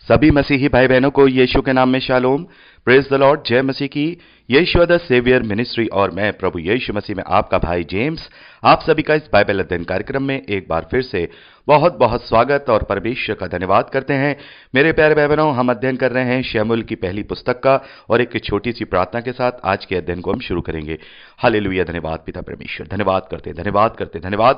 सभी मसीही भाई बहनों को यीशु के नाम में शालोम। Praise the Lord. जय मसीह की। यीशु द सेवियर मिनिस्ट्री और मैं प्रभु यीशु मसीह में आपका भाई जेम्स आप सभी का इस बाइबल अध्ययन कार्यक्रम में एक बार फिर से बहुत बहुत स्वागत और परमेश्वर का धन्यवाद करते हैं। मेरे प्यारे भाई बहनों, हम अध्ययन कर रहे हैं शमूएल की पहली पुस्तक का और एक छोटी सी प्रार्थना के साथ आज के अध्ययन को हम शुरू करेंगे। हालेलुया। धन्यवाद पिता परमेश्वर, धन्यवाद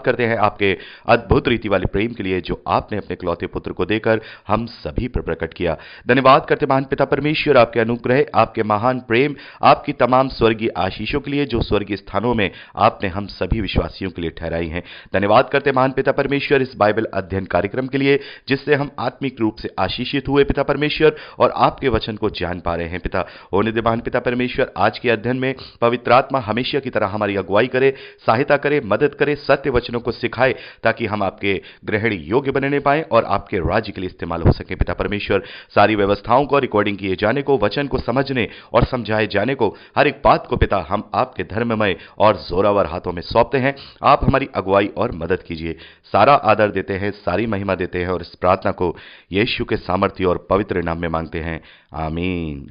करते हैं आपके अद्भुत रीति वाले प्रेम के लिए जो आपने अपने इकलौते पुत्र को देकर हम सभी पर प्रकट किया। धन्यवाद करते महान पिता परमेश्वर आपके अनुग्रह, आपके महान प्रेम, आपकी तमाम स्वर्गीय आशीषों के लिए जो स्वर्गीय स्थानों में आपने हम सभी विश्वासियों के लिए ठहराई हैं। धन्यवाद करते महान पिता परमेश्वर इस बाइबल अध्ययन कार्यक्रम के लिए जिससे हम आत्मिक रूप से आशीषित हुए पिता परमेश्वर और आपके वचन को जान पा रहे हैं। पिता होने दे महान पिता परमेश्वर, आज के अध्ययन में पवित्र आत्मा हमेशा की तरह हमारी अगुवाई करे, सहायता करे, मदद करे, सत्य वचनों को सिखाए ताकि हम आपके ग्रहण योग्य बनने पाए और आपके राज्य के लिए इस्तेमाल हो सके। पिता परमेश्वर, सारी व्यवस्थाओं को, रिकॉर्डिंग किए जाने को, वचन को समझने और समझाए जाने को, हर एक बात को पिता हम आपके धर्ममय और जोरावर हाथों में सौंपते हैं। आप हमारी अगुवाई और मदद कीजिए। सारा आदर देते हैं, सारी महिमा देते हैं और इस प्रार्थना को यीशु के सामर्थ्य और पवित्र नाम में मांगते हैं, आमीन।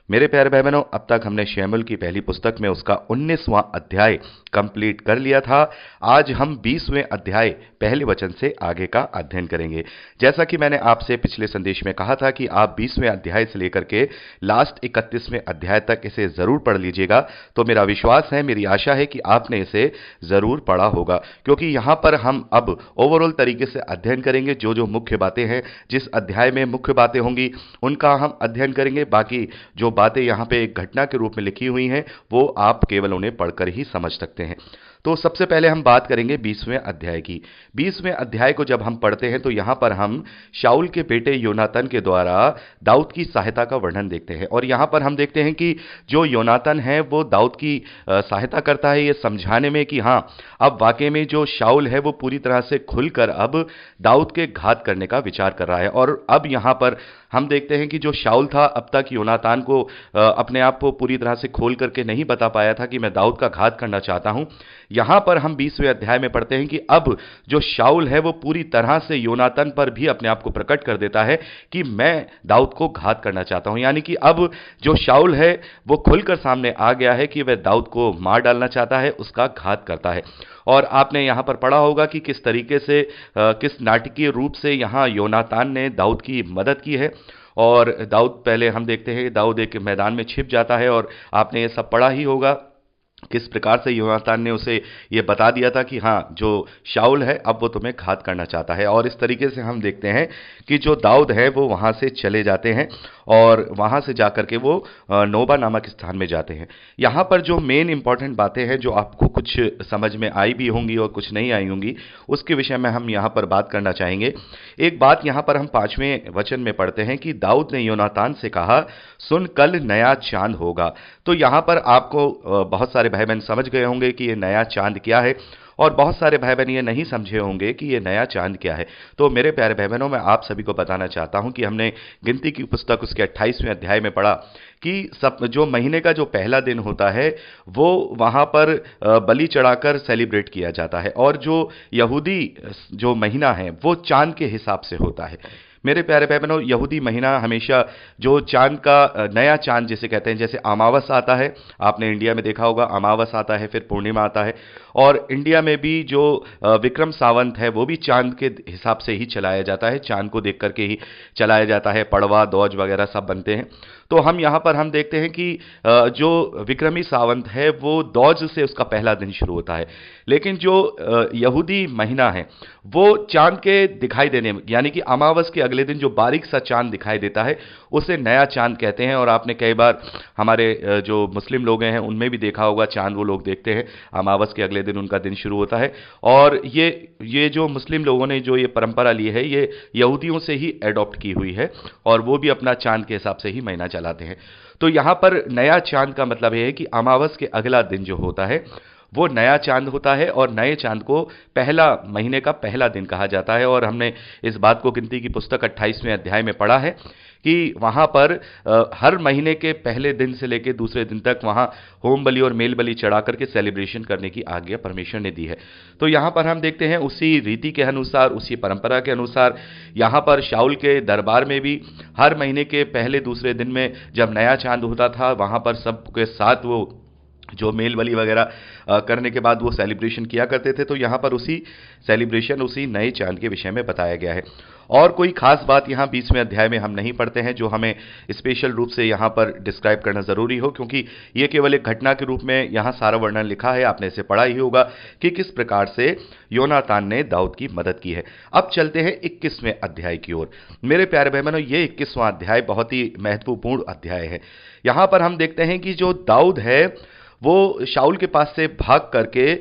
मेरे प्यारे भाई बहनों, अब तक हमने शमूएल की पहली पुस्तक में उसका 19वां अध्याय कंप्लीट कर लिया था। आज हम 20वें अध्याय पहले वचन से आगे का अध्ययन करेंगे। जैसा कि मैंने आपसे पिछले संदेश में कहा था कि आप 20वें अध्याय से लेकर के लास्ट 31वें अध्याय तक इसे जरूर पढ़ लीजिएगा। तो मेरा विश्वास है, मेरी आशा है कि आपने इसे जरूर पढ़ा होगा, क्योंकि यहां पर हम अब ओवरऑल तरीके से अध्ययन करेंगे। जो जो मुख्य बातें हैं, जिस अध्याय में मुख्य बातें होंगी उनका हम अध्ययन करेंगे। बाकी जो बातें यहां पे एक घटना के रूप में लिखी हुई हैं वो आप केवल उन्हें पढ़कर ही समझ सकते हैं। तो सबसे पहले हम बात करेंगे 20वें अध्याय की। 20वें अध्याय को जब हम पढ़ते हैं तो यहां पर हम शाऊल के बेटे योनातन के द्वारा दाऊद की सहायता का वर्णन देखते हैं। और यहां पर हम देखते हैं कि जो योनातन है वो दाऊद की सहायता करता है ये समझाने में कि हाँ, अब वाकई में जो शाऊल है वो पूरी तरह से खुलकर अब दाऊद के घात करने का विचार कर रहा है। और अब यहां पर हम देखते हैं कि जो शाऊल था अब तक योनातान को अपने आप को पूरी तरह से खोल करके नहीं बता पाया था कि मैं दाऊद का घात करना चाहता हूं। यहां पर हम 20वें अध्याय में पढ़ते हैं कि अब जो शाऊल है वो पूरी तरह से योनातान पर भी अपने आप को प्रकट कर देता है कि मैं दाऊद को घात करना चाहता हूं। यानी कि अब जो शाऊल है वो खुलकर सामने आ गया है कि वह दाऊद को मार डालना चाहता है, उसका घात करता है। और आपने यहां पर पढ़ा होगा कि किस तरीके से किस नाटकीय रूप से यहां योनातान ने दाऊद की मदद की है। और दाऊद, पहले हम देखते हैं दाऊद एक मैदान में छिप जाता है और आपने ये सब पढ़ा ही होगा किस प्रकार से योनातान ने उसे ये बता दिया था कि हाँ, जो शाऊल है अब वो तुम्हें घात करना चाहता है। और इस तरीके से हम देखते हैं कि जो दाऊद है वो वहां से चले जाते हैं और वहां से जाकर के वो नोबा नामक स्थान में जाते हैं। यहां पर जो मेन इंपॉर्टेंट बातें हैं जो आपको कुछ समझ में आई भी होंगी और कुछ नहीं आई होंगी, उसके विषय में हम यहां पर बात करना चाहेंगे। एक बात यहां पर हम 5वें वचन में पढ़ते हैं कि दाऊद ने योनातान से कहा, सुन, कल नया चांद होगा। तो यहां पर आपको बहुत सारे भाई बहन समझ गए होंगे कि ये नया चांद क्या है और बहुत सारे भाई बहन ये नहीं समझे होंगे कि ये नया चांद क्या है। तो मेरे प्यारे भाई बहनों, मैं आप सभी को बताना चाहता हूं कि हमने गिनती की पुस्तक उसके 28वें अध्याय में पढ़ा कि सब जो महीने का जो पहला दिन होता है वो वहां पर बलि चढ़ाकर सेलिब्रेट किया जाता है। और जो यहूदी जो महीना है वो चांद के हिसाब से होता है। मेरे प्यारे भाई बहनों, यहूदी महीना हमेशा जो चांद का नया चांद जिसे कहते हैं, जैसे अमावस आता है, आपने इंडिया में देखा होगा, अमावस आता है फिर पूर्णिमा आता है। और इंडिया में भी जो विक्रम संवत है वो भी चांद के हिसाब से ही चलाया जाता है, चांद को देख करके ही चलाया जाता है। पड़वा, दौज वगैरह सब बनते हैं। तो हम यहां पर हम देखते हैं कि जो विक्रमी सावंत है वो दौज से उसका पहला दिन शुरू होता है। लेकिन जो यहूदी महीना है वो चांद के दिखाई देने, यानी कि अमावस के अगले दिन जो बारीक सा चांद दिखाई देता है उसे नया चांद कहते हैं। और आपने कई बार हमारे जो मुस्लिम लोग हैं उनमें भी देखा होगा, चांद वो लोग देखते हैं, अमावस के अगले दिन उनका दिन शुरू होता है। और ये जो मुस्लिम लोगों ने जो ये परंपरा ली है ये यहूदियों से ही एडॉप्ट की हुई है और वो भी अपना चांद के हिसाब से ही महीना चलाते हैं। तो यहां पर नया चांद का मतलब यह है कि अमावस के अगला दिन जो होता है वो नया चांद होता है और नए चांद को पहला महीने का पहला दिन कहा जाता है। और हमने इस बात को गिनती की पुस्तक 28वें अध्याय में पढ़ा है कि वहां पर हर महीने के पहले दिन से लेकर दूसरे दिन तक वहां होम बलि और मेल बलि चढ़ा करके सेलिब्रेशन करने की आज्ञा परमेश्वर ने दी है। तो यहां पर हम देखते हैं उसी रीति के अनुसार, उसी परंपरा के अनुसार यहां पर शाऊल के दरबार में भी हर महीने के पहले दूसरे दिन में जब नया चांद होता था, वहां पर सबके साथ वो जो मेल बलि वगैरह करने के बाद वो सेलिब्रेशन किया करते थे। तो यहाँ पर उसी सेलिब्रेशन, उसी नए चांद के विषय में बताया गया है। और कोई खास बात यहाँ 20वें अध्याय में हम नहीं पढ़ते हैं जो हमें स्पेशल रूप से यहाँ पर डिस्क्राइब करना जरूरी हो, क्योंकि ये केवल एक घटना के रूप में यहाँ सारा वर्णन लिखा है। आपने इसे पढ़ा ही होगा कि किस प्रकार से योनातान ने दाऊद की मदद की है। अब चलते हैं 21वें अध्याय की ओर। मेरे प्यारे भाई बहनों, ये 21वां अध्याय बहुत ही महत्वपूर्ण अध्याय है। यहाँ पर हम देखते हैं कि जो दाऊद है वो शाऊल के पास से भाग करके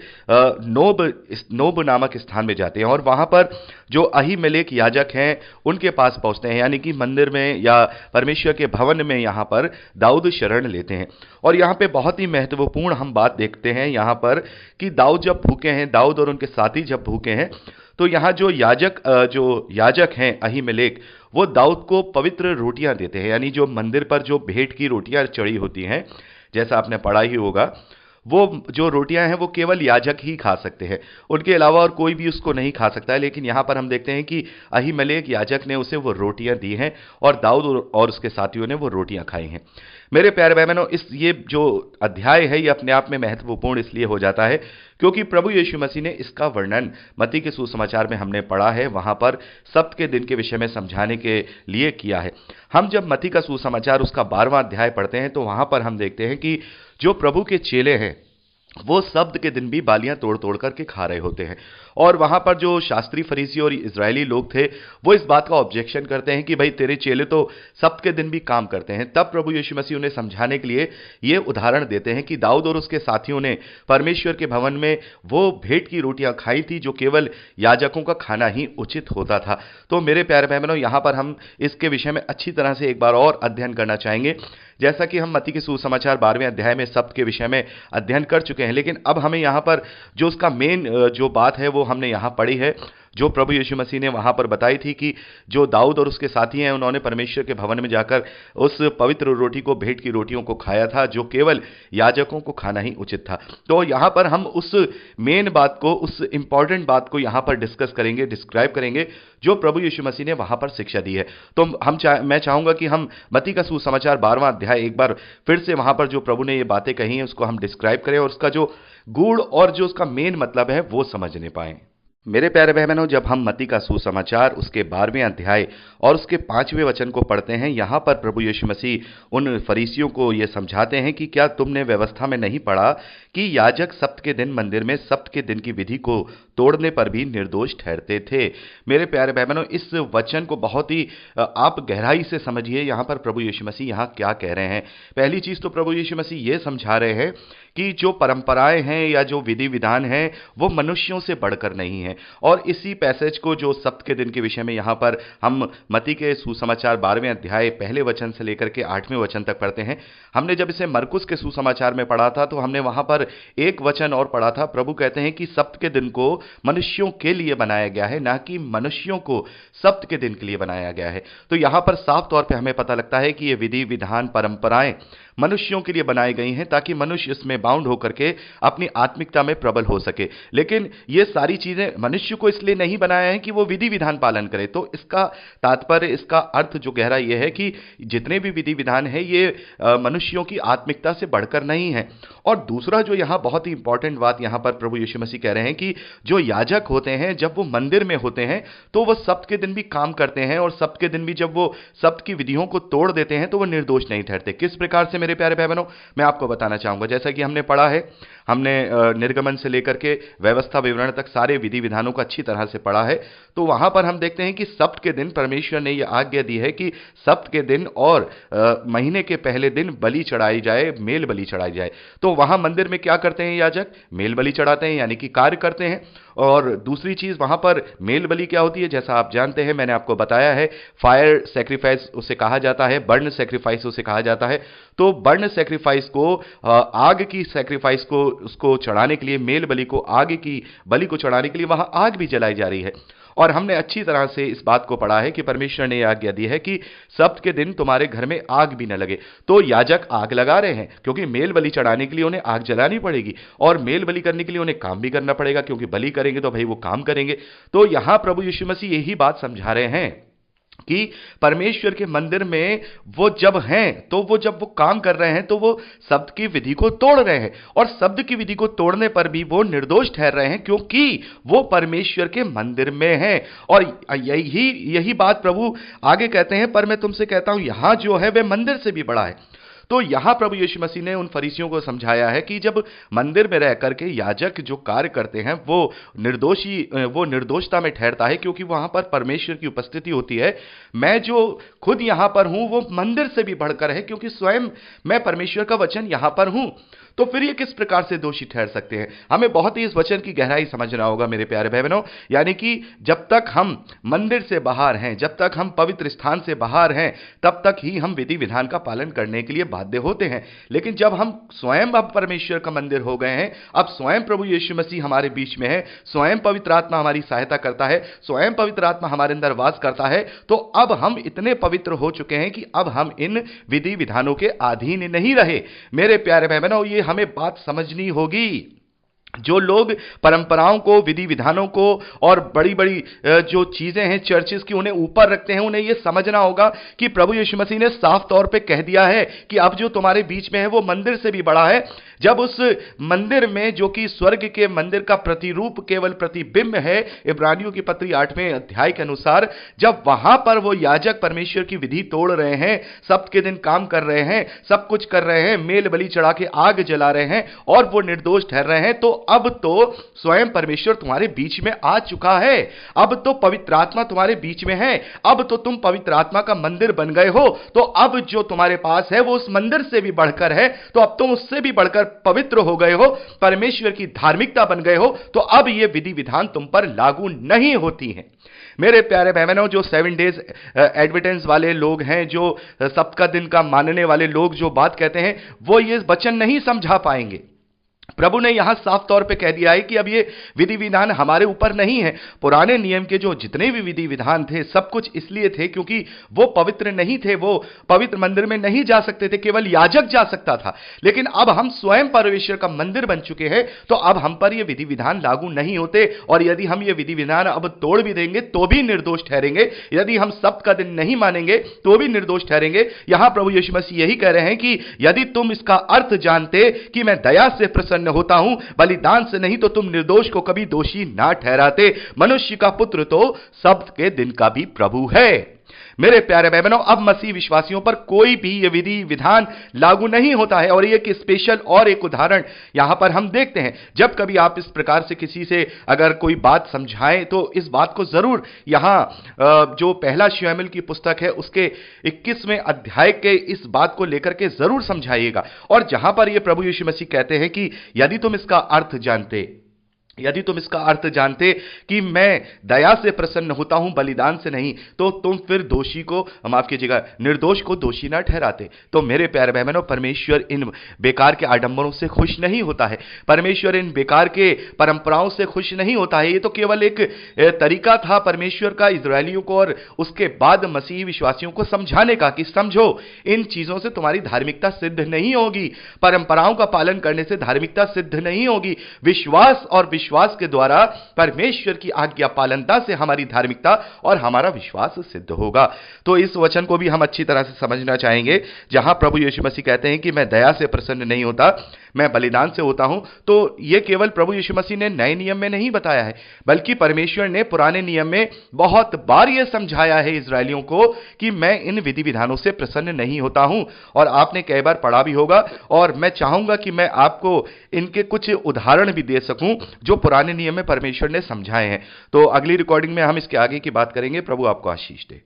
नोब नामक स्थान में जाते हैं और वहां पर जो अहीमेलेक याजक हैं उनके पास पहुंचते हैं, यानी कि मंदिर में या परमेश्वर के भवन में यहां पर दाऊद शरण लेते हैं। और यहां पे बहुत ही महत्वपूर्ण हम बात देखते हैं यहां पर कि दाऊद जब भूखे हैं, दाऊद और उनके साथी जब भूखे हैं, तो यहां जो याजक हैं अहीमेलेक, वो दाऊद को पवित्र रोटियां देते हैं, यानी जो मंदिर पर जो भेंट की रोटियां चढ़ी होती हैं, जैसा आपने पढ़ा ही होगा, वो जो रोटियां हैं वो केवल याजक ही खा सकते हैं, उनके अलावा और कोई भी उसको नहीं खा सकता है। लेकिन यहां पर हम देखते हैं कि अहीमेलेक याजक ने उसे वो रोटियां दी हैं और दाऊद और उसके साथियों ने वो रोटियां खाई हैं। मेरे प्यारे भाई बहनों, ये जो अध्याय है ये अपने आप में महत्वपूर्ण इसलिए हो जाता है क्योंकि प्रभु यीशु मसीह ने इसका वर्णन मत्ती के सुसमाचार में हमने पढ़ा है, वहां पर सब्त के दिन के विषय में समझाने के लिए किया है। हम जब मत्ती का सुसमाचार उसका 12वां अध्याय पढ़ते हैं तो वहां पर हम देखते हैं कि जो प्रभु के चेले हैं वो सब्त के दिन भी बालियां तोड़ तोड़ करके खा रहे होते हैं। और वहां पर जो शास्त्री, फरीसी और इजरायली लोग थे वो इस बात का ऑब्जेक्शन करते हैं कि भाई तेरे चेले तो सब्त के दिन भी काम करते हैं। तब प्रभु यीशु मसीह उन्हें समझाने के लिए ये उदाहरण देते हैं कि दाऊद और उसके साथियों ने परमेश्वर के भवन में वो भेंट की रोटियां खाई थी जो केवल याजकों का खाना ही उचित होता था। तो मेरे प्यारे भाई बहनों, यहां पर हम इसके विषय में अच्छी तरह से एक बार और अध्ययन करना चाहेंगे। जैसा कि हम मत्ती के सुसमाचार 12वें अध्याय में सब्त के विषय में अध्ययन कर चुके हैं, लेकिन अब हमें यहां पर जो उसका मेन जो बात है वो हमने यहां पढ़ी है, जो प्रभु यीशु मसीह ने वहां पर बताई थी कि जो दाऊद और उसके साथी हैं उन्होंने परमेश्वर के भवन में जाकर उस पवित्र रोटी को, भेंट की रोटियों को खाया था जो केवल याजकों को खाना ही उचित था। तो यहां पर हम उस मेन बात को, उस इंपॉर्टेंट बात को यहां पर डिस्कस करेंगे, डिस्क्राइब करेंगे जो प्रभु यीशु मसीह ने वहां पर शिक्षा दी है। तो मैं चाहूंगा कि हम मत्ती का सुसमाचार 12वां अध्याय एक बार फिर से वहां पर जो प्रभु ने ये बातें कही हैं उसको हम डिस्क्राइब करें और उसका जो गूढ़ और जो उसका मेन मतलब है वो समझने पाएं। मेरे प्यारे भाई बहनों, जब हम मत्ती का सुसमाचार उसके 12वें अध्याय और उसके 5वें वचन को पढ़ते हैं, यहां पर प्रभु यीशु मसीह उन फरीसियों को यह समझाते हैं कि क्या तुमने व्यवस्था में नहीं पढ़ा कि याजक सब्त के दिन मंदिर में सब्त के दिन की विधि को तोड़ने पर भी निर्दोष ठहरते थे। मेरे प्यारे भाई बहनों, इस वचन को बहुत ही आप गहराई से समझिए। यहां पर प्रभु यीशु मसीह यहां क्या कह रहे हैं। पहली चीज तो प्रभु यीशु मसीह यह समझा रहे हैं कि जो परंपराएं हैं या जो विधि विधान हैं वो मनुष्यों से बढ़कर नहीं है। और इसी पैसेज को जो सब्त के दिन के विषय में यहां पर हम मत्ती के सुसमाचार 12वें अध्याय पहले वचन से लेकर के 8वें वचन तक पढ़ते हैं। हमने जब इसे मरकुस के सुसमाचार में पढ़ा था तो हमने वहां पर एक वचन और पढ़ा था। प्रभु कहते हैं कि सब्त के दिन को मनुष्यों के लिए बनाया गया है, ना कि मनुष्यों को सब्त के दिन के लिए बनाया गया है। तो यहां पर साफ तौर पर हमें पता लगता है कि ये विधि विधान, परंपराएं मनुष्यों के लिए बनाई गई हैं ताकि मनुष्य इसमें बाउंड होकर के अपनी आत्मिकता में प्रबल हो सके। लेकिन ये सारी चीजें मनुष्य को इसलिए नहीं बनाया है कि वो विधि विधान पालन करे। तो इसका तात्पर्य, इसका अर्थ जो गहरा ये है कि जितने भी विधि विधान है ये मनुष्यों की आत्मिकता से बढ़कर नहीं है। और दूसरा जो यहां बहुत ही इंपॉर्टेंट बात यहां पर प्रभु यीशु मसीह कह रहे हैं कि जो याजक होते हैं जब वो मंदिर में होते हैं तो वो सब्त के दिन भी काम करते हैं, और सब्त के दिन भी जब वो सब्त की विधियों को तोड़ देते हैं तो वो निर्दोष नहीं ठहरते। किस प्रकार से मेरे प्यारे भाई बहनों, मैं आपको बताना चाहूंगा। जैसा कि हमने पढ़ा है, हमने निर्गमन से लेकर के व्यवस्था विवरण तक सारे विधि विधानों को अच्छी तरह से पढ़ा है। तो वहां पर हम देखते हैं कि सब्त के दिन परमेश्वर ने यह आज्ञा दी है कि सब्त के दिन और महीने के पहले दिन बलि चढ़ाई जाए, मेल बलि चढ़ाई जाए। तो वहां मंदिर में क्या करते हैं याजक? मेल बलि चढ़ाते हैं, यानी कि कार्य करते हैं। और दूसरी चीज वहां पर मेल बलि क्या होती है, जैसा आप जानते हैं, मैंने आपको बताया है, फायर सेक्रीफाइस उसे कहा जाता है, बर्न सेक्रीफाइस उसे कहा जाता है। तो बर्न सेक्रीफाइस को आग की सेक्रीफाइस को उसको चढ़ाने के लिए, मेल बलि को, आग की बलि को चढ़ाने के लिए वहां आग भी जलाई जा रही है। और हमने अच्छी तरह से इस बात को पढ़ा है कि परमेश्वर ने यह आज्ञा दी है कि सब्त के दिन तुम्हारे घर में आग भी न लगे। तो याजक आग लगा रहे हैं क्योंकि मेल बलि चढ़ाने के लिए उन्हें आग जलानी पड़ेगी, और मेल बलि करने के लिए उन्हें काम भी करना पड़ेगा, क्योंकि बलि करेंगे तो भाई वो काम करेंगे। तो यहां प्रभु यीशु मसीह यही बात समझा रहे हैं कि परमेश्वर के मंदिर में वो जब हैं, तो वो जब वो काम कर रहे हैं तो वो शब्द की विधि को तोड़ रहे हैं, और शब्द की विधि को तोड़ने पर भी वो निर्दोष ठहर रहे हैं, क्योंकि वो परमेश्वर के मंदिर में हैं। और यही बात प्रभु आगे कहते हैं, पर मैं तुमसे कहता हूं यहां जो है वह मंदिर से भी बड़ा है। तो यहां प्रभु यीशु मसीह ने उन फरीसियों को समझाया है कि जब मंदिर में रह करके याजक जो कार्य करते हैं वो निर्दोषता में ठहरता है, क्योंकि वहां पर परमेश्वर की उपस्थिति होती है। मैं जो खुद यहां पर हूं वो मंदिर से भी बढ़कर है, क्योंकि स्वयं मैं परमेश्वर का वचन यहां पर हूं। तो फिर ये किस प्रकार से दोषी ठहर सकते हैं? हमें बहुत ही इस वचन की गहराई समझना होगा मेरे प्यारे भाई बहनों। यानी कि जब तक हम मंदिर से बाहर हैं, जब तक हम पवित्र स्थान से बाहर हैं, तब तक ही हम विधि विधान का पालन करने के लिए बाध्य होते हैं। लेकिन जब हम स्वयं अब परमेश्वर का मंदिर हो गए हैं, अब स्वयं प्रभु यीशु मसीह हमारे बीच में है, स्वयं पवित्र आत्मा हमारी सहायता करता है, स्वयं पवित्र आत्मा हमारे अंदर वास करता है, तो अब हम इतने पवित्र हो चुके हैं कि अब हम इन विधि विधानों के अधीन नहीं रहे। मेरे प्यारे भाई बहनों, ये हमें बात समझनी होगी। जो लोग परंपराओं को, विधि विधानों को और बड़ी बड़ी जो चीजें हैं चर्चेस की, उन्हें ऊपर रखते हैं, उन्हें यह समझना होगा कि प्रभु यीशु मसीह ने साफ तौर पे कह दिया है कि अब जो तुम्हारे बीच में है वो मंदिर से भी बड़ा है। जब उस मंदिर में, जो कि स्वर्ग के मंदिर का प्रतिरूप, केवल प्रतिबिंब है, इब्रानियों की पत्री 8वें अध्याय के अनुसार, जब वहां पर वो याजक परमेश्वर की विधि तोड़ रहे हैं, सब्त के दिन काम कर रहे हैं, सब कुछ कर रहे हैं, मेल बलि चढ़ा के आग जला रहे हैं और वो निर्दोष ठहर रहे हैं, तो अब तो स्वयं परमेश्वर तुम्हारे बीच में आ चुका है। अब तो पवित्र आत्मा तुम्हारे बीच में है, अब तो तुम पवित्र आत्मा का मंदिर बन गए हो। तो अब जो तुम्हारे पास है वो उस मंदिर से भी बढ़कर है, तो अब तुम उससे भी बढ़कर पवित्र हो गए हो, परमेश्वर की धार्मिकता बन गए हो। तो अब ये विधि विधान तुम पर लागू नहीं होती हैं। मेरे प्यारे बहनों, जो 7 डेज एडवेंटेंस वाले लोग हैं, जो सप्ताह का दिन का मानने वाले लोग जो बात कहते हैं, वो ये वचन नहीं समझा पाएंगे। प्रभु ने यहां साफ तौर पे कह दिया है कि अब ये विधि विधान हमारे ऊपर नहीं है। पुराने नियम के जो जितने भी विधि विधान थे, सब कुछ इसलिए थे क्योंकि वो पवित्र नहीं थे, वो पवित्र मंदिर में नहीं जा सकते थे, केवल याजक जा सकता था। लेकिन अब हम स्वयं परमेश्वर का मंदिर बन चुके हैं, तो अब हम पर ये विधि विधान लागू नहीं होते। और यदि हम ये विधि विधान अब तोड़ भी देंगे तो भी निर्दोष ठहरेंगे, यदि हम सब्त का दिन नहीं मानेंगे तो भी निर्दोष ठहरेंगे। यहां प्रभु यीशु मसीह यही कह रहे हैं कि यदि तुम इसका अर्थ जानते कि मैं दया से प्रसन्न होता हूं, बलिदान से नहीं, तो तुम निर्दोष को कभी दोषी ना ठहराते। मनुष्य का पुत्र तो सब्त के दिन का भी प्रभु है। मेरे प्यारे भाई बहनों, अब मसीह विश्वासियों पर कोई भी ये विधि विधान लागू नहीं होता है। और ये एक स्पेशल और एक उदाहरण यहां पर हम देखते हैं। जब कभी आप इस प्रकार से किसी से अगर कोई बात समझाएं, तो इस बात को जरूर यहां जो पहला शमूएल की पुस्तक है उसके 21वें अध्याय के इस बात को लेकर के जरूर समझाइएगा। और जहां पर ये प्रभु यीशु मसीह कहते हैं कि यदि तुम इसका अर्थ जानते कि मैं दया से प्रसन्न होता हूं, बलिदान से नहीं, तो तुम फिर दोषी को, माफ कीजिएगा, निर्दोष को दोषी ना ठहराते। तो मेरे प्यारे बहनों, परमेश्वर इन बेकार के आडंबरों से खुश नहीं होता है, परमेश्वर इन बेकार के परंपराओं से खुश नहीं होता है। ये तो केवल एक तरीका था परमेश्वर का इजरायलियों को और उसके बाद मसीही विश्वासियों को समझाने का कि समझो, इन चीजों से तुम्हारी धार्मिकता सिद्ध नहीं होगी, परंपराओं का पालन करने से धार्मिकता सिद्ध नहीं होगी। विश्वास और विश्वास के द्वारा परमेश्वर की आज्ञा पालनता से हमारी धार्मिकता और हमारा विश्वास सिद्ध होगा। तो इस वचन को भी हम अच्छी तरह से समझना चाहेंगे, जहां प्रभु यीशु मसीह कहते हैं कि मैं दया से प्रसन्न नहीं होता, मैं बलिदान से होता हूं। तो यह केवल प्रभु यीशु मसीह ने नए नियम में नहीं बताया है, बल्कि परमेश्वर ने पुराने नियम में बहुत बार यह समझाया है इजरायलियों को कि मैं इन विधि विधानों से प्रसन्न नहीं होता हूं। और आपने कई बार पढ़ा भी होगा, और मैं चाहूंगा कि मैं आपको इनके कुछ उदाहरण भी दे सकूं जो पुराने नियम में परमेश्वर ने समझाए हैं। तो अगली रिकॉर्डिंग में हम इसके आगे की बात करेंगे। प्रभु आपको आशीष दे।